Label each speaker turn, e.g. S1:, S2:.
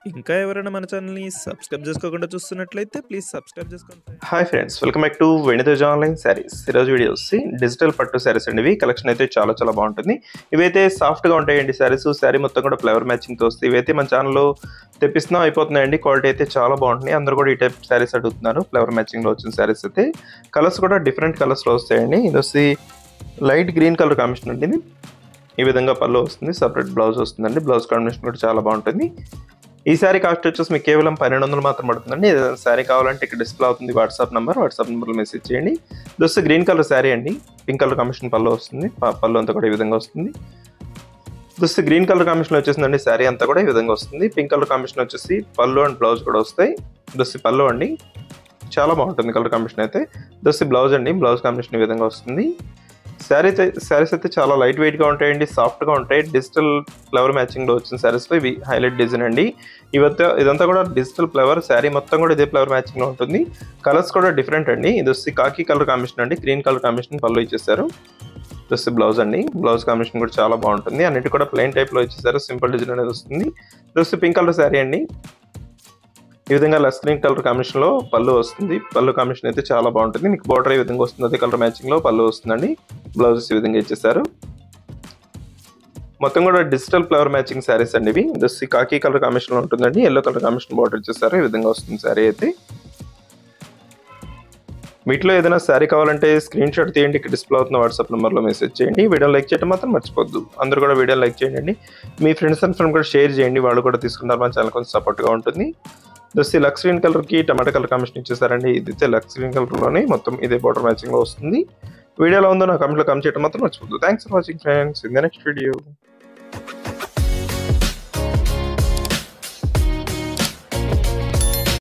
S1: ఇంకా ఎవరైనా మన ఛానల్‌ని సబ్స్క్రైబ్ చేసుకోకుండా చూస్తున్నట్లయితే ప్లీజ్ సబ్స్క్రైబ్ చేసుకోండి friends.
S2: Hi friends, welcome back to Veniteja online sarees. ఈరోజు వీడియో వచ్చి డిజిటల్ పట్టు శారీస్ అండి. ఇవి కలెక్షన్ అయితే చాలా చాలా బాగుంటుంది. ఇవైతే సాఫ్ట్గా ఉంటాయండి శారీస్. శారీ మొత్తం కూడా ఫ్లవర్ మ్యాచింగ్తో వస్తాయి. ఇవైతే మన ఛానల్లో తెప్పిస్తున్నాం అయిపోతున్నాయండి. క్వాలిటీ అయితే చాలా బాగుంటుంది. అందరూ కూడా ఈ టైప్ శారీస్ అడుగుతున్నారు. ఫ్లవర్ మ్యాచింగ్లో వచ్చిన శారీస్ అయితే కలర్స్ కూడా డిఫరెంట్ కలర్స్లో వస్తాయండి. ఇది వచ్చి లైట్ గ్రీన్ కలర్ కాంబినేషన్ అండి. ఇది ఈ విధంగా పళ్ళు వస్తుంది, సపరేట్ బ్లౌజ్ వస్తుందండి. బ్లౌజ్ కాంబినేషన్ కూడా చాలా బాగుంటుంది. ఈ శారీ కాస్ట్ వచ్చేసి మీకు కేవలం 1200 మాత్రం పడుతుందండి. ఏదైనా శారీ కావాలంటే ఇక్కడ డిస్ప్లే అవుతుంది వాట్సాప్ నెంబర్లో మెసేజ్ చేయండి. ఇది వస్తే గ్రీన్ కలర్ శారీ అండి. పింక్ కలర్ కాంబినేషన్ పళ్ళు వస్తుంది. పళ్ళు అంతా కూడా ఈ విధంగా వస్తుంది. ఇది వస్తే గ్రీన్ కలర్ కాంబినేషన్ వచ్చేసిందండి. శారీ అంతా కూడా ఈ విధంగా వస్తుంది. పింక్ కలర్ కాంబినేషన్ వచ్చేసి పళ్ళు అండ్ బ్లౌజ్ కూడా వస్తాయి. ఇది వస్తే పళ్ళు అండి, చాలా బాగుంటుంది కలర్ కాంబినేషన్ అయితే. ఇది వస్తే బ్లౌజ్ అండి. బ్లౌజ్ కాంబినేషన్ ఈ విధంగా వస్తుంది. శారీస్ అయితే చాలా లైట్ వెయిట్గా ఉంటాయండి, సాఫ్ట్గా ఉంటాయి. డిజిటల్ ఫ్లవర్ మ్యాచింగ్లో వచ్చిన శారీస్లో ఇవి హైలైట్ డిజైన్ అండి. ఇదంతా కూడా డిజిటల్ ఫ్లవర్. శారీ మొత్తం కూడా ఇదే ఫ్లవర్ మ్యాచింగ్లో ఉంటుంది. కలర్స్ కూడా డిఫరెంట్ అండి. ఇది వచ్చి కాకి కలర్ కాంబినేషన్ అండి. గ్రీన్ కలర్ కాంబినేషన్ పళ్ళు ఇచ్చేసారు. ఇది వచ్చి బ్లౌజ్ అండి. బ్లౌజ్ కాంబినేషన్ కూడా చాలా బాగుంటుంది. అన్నిటి కూడా ప్లెయిన్ టైప్లో ఇచ్చేసారు. సింపుల్ డిజైన్ అనేది వస్తుంది. ఇది వచ్చి పింక్ కలర్ శారీ అండి. ఈ విధంగా లెస్ గ్రీన్ కలర్ కాంబినేషన్లో పళ్ళు వస్తుంది. పళ్ళు కాంబినేషన్ అయితే చాలా బాగుంటుంది. మీకు బార్డర్ ఈ విధంగా వస్తుంది. అదే కలర్ మ్యాచింగ్లో పళ్ళు వస్తుందండి. బ్లౌజెస్ ఈ విధంగా ఇచ్చేసారు. మొత్తం కూడా డిజిటల్ ఫ్లవర్ మ్యాచింగ్ శారీస్ అండి ఇవి. ఇది కాకి కలర్ కాంబినేషన్లో ఉంటుందండి. ఎల్లో కలర్ కాంబినేషన్ బార్డర్ ఇచ్చేసారు. ఈ విధంగా వస్తుంది శారీ అయితే. వీటిలో ఏదైనా శారీ కావాలంటే స్క్రీన్ షాట్ తీయండి. ఇక్కడ డిస్ప్లే అవుతున్న వాట్సాప్ నెంబర్లో మెసేజ్ చేయండి. వీడియో లైక్ చేయడం మాత్రం మర్చిపోద్దు. అందరూ కూడా వీడియో లైక్ చేయండి. మీ ఫ్రెండ్స్ అండ్ ఫ్రెండ్ కూడా షేర్ చేయండి. వాళ్ళు కూడా తీసుకుంటారు. మన ఛానల్ కొంచెం సపోర్ట్గా ఉంటుంది. దోస్తి లక్స్ గ్రీన్ కలర్కి టమాటా కలర్ కాంబినేషన్ ఇచ్చేసారండి. ఇదైతే లక్స్ గ్రీన్ కలర్లోనే మొత్తం ఇదే బార్డర్ మ్యాచింగ్లో వస్తుంది. వీడియోలో ఉందో నా కామెంట్లో కామెంట్ చేయడం మాత్రం మర్చిపోద్దు. Thanks for watching friends. In the next video.